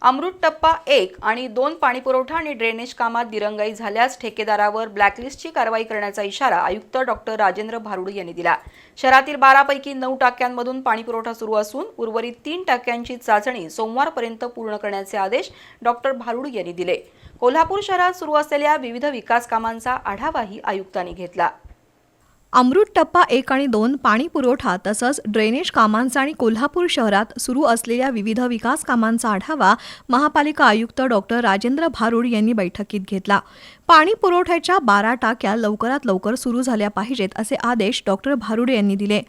अमृत टप्पा 1 आणि 2 पाणीपुरवठा आणि ड्रेनेज कामात दिरंगाई झाल्यास ठेकेदारावर ब्लॅकलिस्टची कारवाई करण्याचा इशारा आयुक्त डॉक्टर राजेंद्र भारुड यांनी दिला। शहरातील 12 पैकी 9 टाक्यांमधून पाणीपुरवठा सुरू असून उर्वरित 3 टाक्यांची चाचणी सोमवारपर्यंत पूर्ण करण्याचे आदेश डॉक्टर भारुड यांनी दिले। कोल्हापूर शहरात सुरू असलेल्या विविध विकास कामांचा आढावाही आयुक्तांनी घेतला। अमृत टप्पा 1 आणि 2 पाणी पुरवठा तसंच ड्रेनेज कामांचा आणि कोल्हापूर शहरात सुरू असलेल्या विविध विकास कामांचा आढावा महापालिका आयुक्त डॉक्टर राजेंद्र भारुड यांनी बैठकीत घेतला। पाणी पुरवठ्याच्या 12 टाक्या लवकरात लवकर सुरू झाल्या पाहिजेत असे आदेश डॉक्टर भारुड यांनी दिले।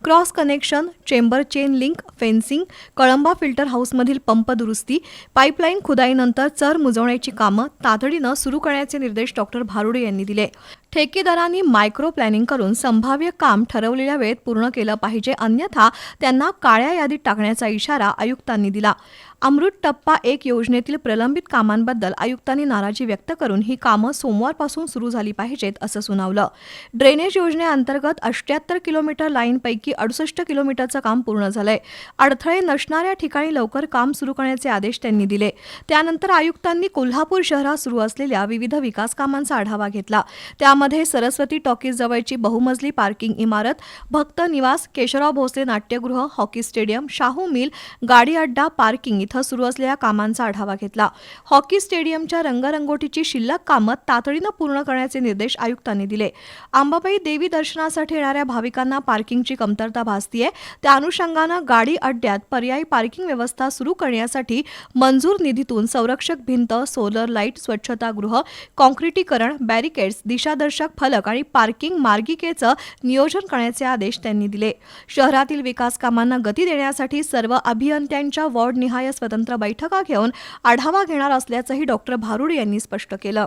Cross connection, chamber chain link, fencing, Kalamba filter हाऊसमधील पंप दुरुस्ती, पाईपलाईन खुदाईनंतर चर मुजवण्याची कामं तातडीनं सुरू करण्याचे निर्देश डॉक्टर भारुड यांनी दिले। ठेकेदारांनी मायक्रो प्लॅनिंग करून संभाव्य काम ठरवलेल्या वेळेत पूर्ण केलं पाहिजे, अन्यथा त्यांना काळ्या यादीत टाकण्याचा इशारा आयुक्तांनी दिला। अमृत टप्पा 1 योजनेतील प्रलंबित कामांबद्दल आयुक्तांनी नाराजी व्यक्त करून ही कामं सोमवारपासून सुरू झाली पाहिजेत असं सुनावलं। ड्रेनेज योजनेअंतर्गत 78 किलोमीटर लाईनपैकी 68 किलोमीटरचं काम पूर्ण झालंय। अडथळे नसणाऱ्या ठिकाणी लवकर काम सुरू करण्याचे आदेश त्यांनी दिले। त्यानंतर आयुक्तांनी कोल्हापूर शहरात सुरू असलेल्या विविध विकास कामांचा आढावा घेतला। त्यामध्ये सरस्वती टॉकीज जवळची बहुमजली पार्किंग इमारत, भक्त निवास, केशवराव भोसले नाट्यगृह, हॉकी स्टेडियम, शाहू मिल, गाडी अड्डा, पार्किंग इथं सुरू असलेल्या कामांचा आढावा घेतला। हॉकी स्टेडियमच्या रंगरंगोटीची शिल्लक कामं तातडीनं पूर्ण करण्याचे निर्देश आयुक्तांनी दिले। अंबाबाई देवी दर्शनासाठी येणाऱ्या भाविकांना पार्किंगची कमतरता भासतीये, त्या अनुषंगानं गाडी अड्ड्यात पर्यायी पार्किंग व्यवस्था सुरू करण्यासाठी मंजूर निधीतून संरक्षक भिंत, सोलर लाईट, स्वच्छतागृह, काँक्रिटीकरण, बॅरिकेड्स, दिशादर्शक फलक आणि पार्किंग मार्गिकेचं नियोजन करण्याचे आदेश त्यांनी दिले। शहरातील विकास कामांना गती देण्यासाठी सर्व अभियंत्यांच्या वॉर्डनिहाय स्वतंत्र बैठका घेऊन आढावा घेणार असल्याचंही डॉक्टर भारुड यांनी स्पष्ट केलं।